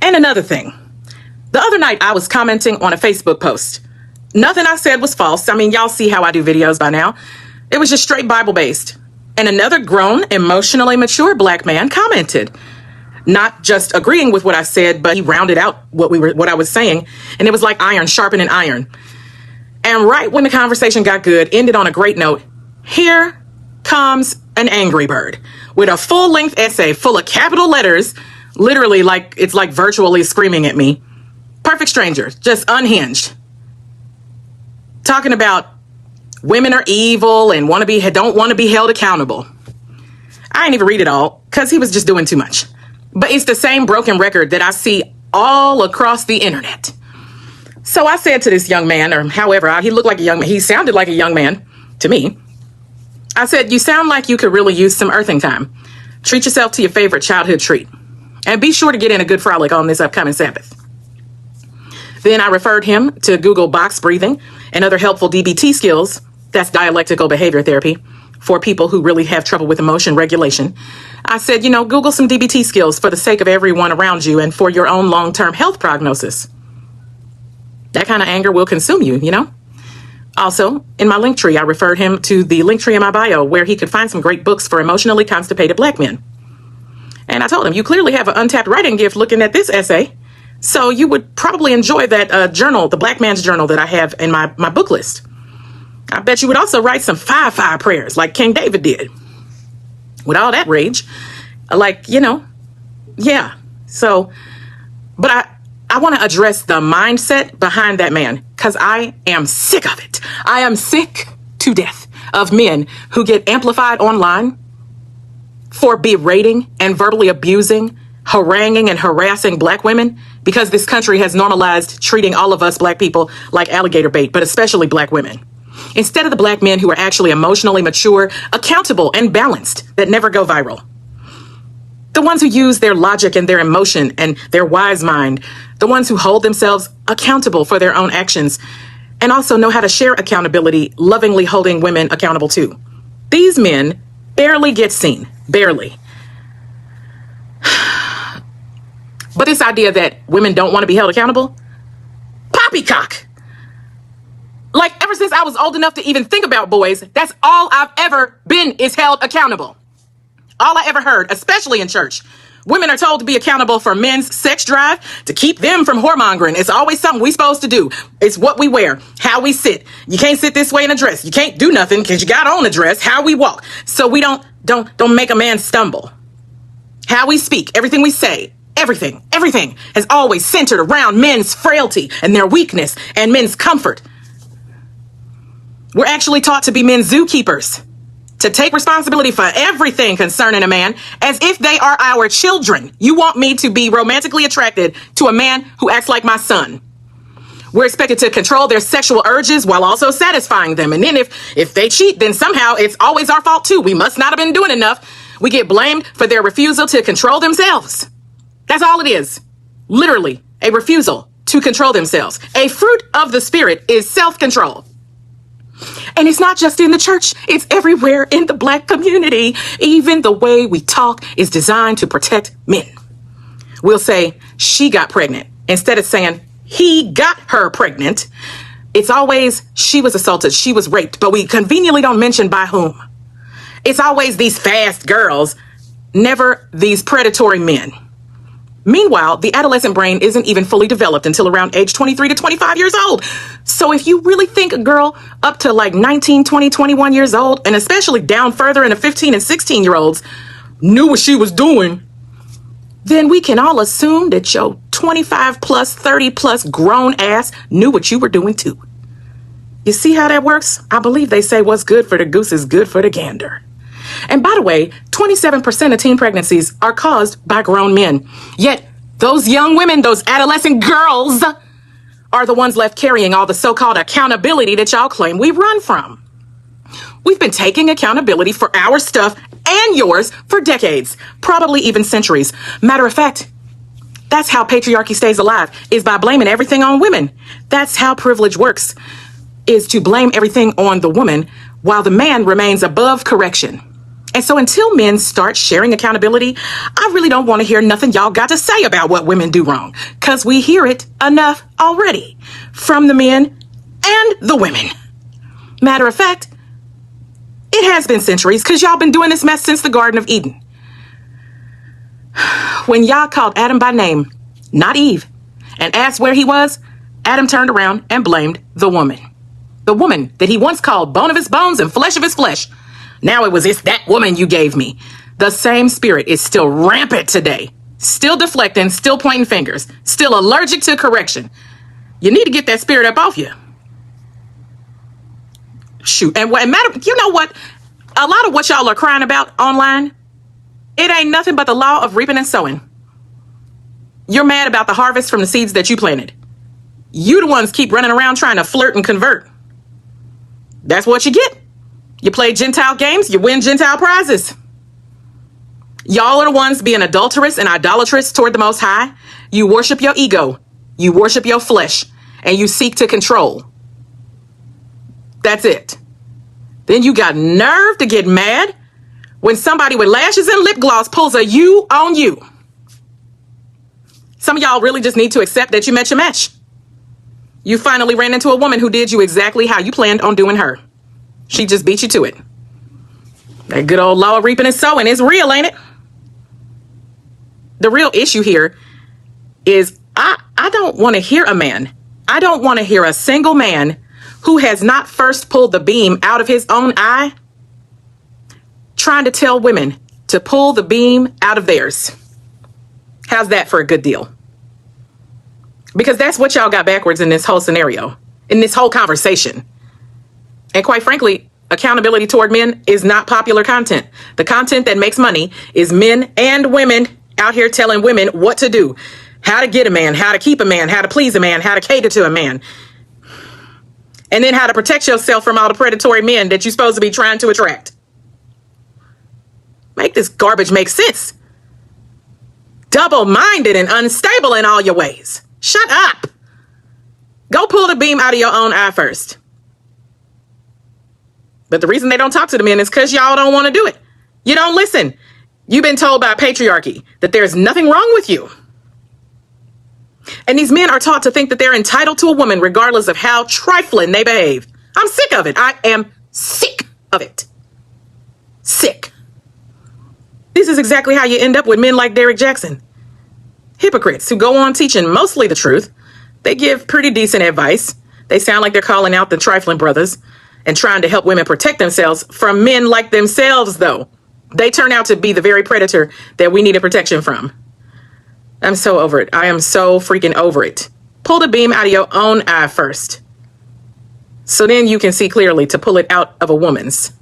And another thing, the other night I was commenting on a Facebook post. Nothing I said was false. I mean, y'all see how I do videos by now. It was just straight Bible-based. And another grown, emotionally mature black man commented, not just agreeing with what I said, but he rounded out what I was saying. And it was like iron sharpening iron. And right when the conversation got good, ended on a great note, here comes an angry bird with a full-length essay full of capital letters, literally like it's like virtually screaming at me. Perfect stranger, just unhinged. Talking about women are evil and don't want to be held accountable. I didn't even read it all because he was just doing too much. But it's the same broken record that I see all across the internet. So I said to this young man, or however, he looked like a young man. He sounded like a young man to me. I said, you sound like you could really use some earthing time. Treat yourself to your favorite childhood treat. And be sure to get in a good frolic on this upcoming Sabbath. Then I referred him to Google box breathing and other helpful DBT skills. That's dialectical behavior therapy for people who really have trouble with emotion regulation. I said, Google some DBT skills for the sake of everyone around you and for your own long-term health prognosis. That kind of anger will consume you, Also, in my link tree, I referred him to the link tree in my bio where he could find some great books for emotionally constipated black men. And I told him, you clearly have an untapped writing gift looking at this essay. So you would probably enjoy that journal, the Black Man's Journal that I have in my book list. I bet you would also write some 5-5 prayers like King David did. With all that rage, yeah. So, but I want to address the mindset behind that man because I am sick of it. I am sick to death of men who get amplified online for berating and verbally abusing, haranguing and harassing black women because this country has normalized treating all of us black people like alligator bait, but especially black women. Instead of the black men who are actually emotionally mature, accountable, and balanced that never go viral. The ones who use their logic and their emotion and their wise mind. The ones who hold themselves accountable for their own actions and also know how to share accountability, lovingly holding women accountable too. These men barely get seen. Barely. But this idea that women don't want to be held accountable? Poppycock! Like, ever since I was old enough to even think about boys, that's all I've ever been is held accountable. All I ever heard, especially in church, women are told to be accountable for men's sex drive, to keep them from whoremongering. It's always something we're supposed to do. It's what we wear, how we sit. You can't sit this way in a dress. You can't do nothing because you got on a dress, how we walk. So we don't make a man stumble. How we speak, everything we say, everything has always centered around men's frailty and their weakness and men's comfort. We're actually taught to be men's zookeepers, to take responsibility for everything concerning a man as if they are our children. You want me to be romantically attracted to a man who acts like my son. We're expected to control their sexual urges while also satisfying them. And then if they cheat, then somehow it's always our fault too. We must not have been doing enough. We get blamed for their refusal to control themselves. That's all it is. Literally, a refusal to control themselves. A fruit of the spirit is self-control. And it's not just in the church. It's everywhere in the black community. Even the way we talk is designed to protect men. We'll say, she got pregnant, instead of saying, he got her pregnant. It's always, she was assaulted, she was raped, but we conveniently don't mention by whom. It's always these fast girls, never these predatory men. Meanwhile, the adolescent brain isn't even fully developed until around age 23 to 25 years old. So if you really think a girl up to like 19, 20, 21 years old, and especially down further into 15 and 16-year-olds, knew what she was doing, then we can all assume that your 25 plus, 30 plus grown ass knew what you were doing too. You see how that works? I believe they say what's good for the goose is good for the gander. And by the way, 27% of teen pregnancies are caused by grown men. Yet those young women, those adolescent girls, are the ones left carrying all the so-called accountability that y'all claim we run from. We've been taking accountability for our stuff and yours for decades, probably even centuries. Matter of fact, that's how patriarchy stays alive, is by blaming everything on women. That's how privilege works, is to blame everything on the woman while the man remains above correction. And so until men start sharing accountability, I really don't want to hear nothing y'all got to say about what women do wrong, because we hear it enough already from the men and the women. Matter of fact, it has been centuries, because y'all been doing this mess since the Garden of Eden. When y'all called Adam by name, not Eve, and asked where he was, Adam turned around and blamed the woman. The woman that he once called bone of his bones and flesh of his flesh. Now it's that woman you gave me. The same spirit is still rampant today. Still deflecting, still pointing fingers, still allergic to correction. You need to get that spirit up off you. Shoot. And you know what? A lot of what y'all are crying about online, it ain't nothing but the law of reaping and sowing. You're mad about the harvest from the seeds that you planted. You the ones keep running around trying to flirt and convert. That's what you get. You play Gentile games, you win Gentile prizes. Y'all are the ones being adulterous and idolatrous toward the Most High. You worship your ego, you worship your flesh, and you seek to control. That's it. Then you got nerve to get mad when somebody with lashes and lip gloss pulls a you on you. Some of y'all really just need to accept that you met your match. You finally ran into a woman who did you exactly how you planned on doing her. She just beat you to it. That good old law of reaping and sowing is real, ain't it? The real issue here is I don't want to hear a man. I don't want to hear a single man who has not first pulled the beam out of his own eye trying to tell women to pull the beam out of theirs. How's that for a good deal? Because that's what y'all got backwards in this whole scenario, in this whole conversation. And quite frankly, accountability toward men is not popular content. The content that makes money is men and women out here telling women what to do, how to get a man, how to keep a man, how to please a man, how to cater to a man, and then how to protect yourself from all the predatory men that you're supposed to be trying to attract. Make this garbage make sense. Double-minded and unstable in all your ways. Shut up. Go pull the beam out of your own eye first. But the reason they don't talk to the men is because y'all don't want to do it. You don't listen. You've been told by patriarchy that there's nothing wrong with you. And these men are taught to think that they're entitled to a woman regardless of how trifling they behave. I'm sick of it. I am sick of it. Sick. This is exactly how you end up with men like Derrick Jackson. Hypocrites who go on teaching mostly the truth. They give pretty decent advice. They sound like they're calling out the trifling brothers and trying to help women protect themselves from men like themselves, though. They turn out to be the very predator that we needed protection from. I'm so over it. I am so freaking over it. Pull the beam out of your own eye first, so then you can see clearly to pull it out of a woman's.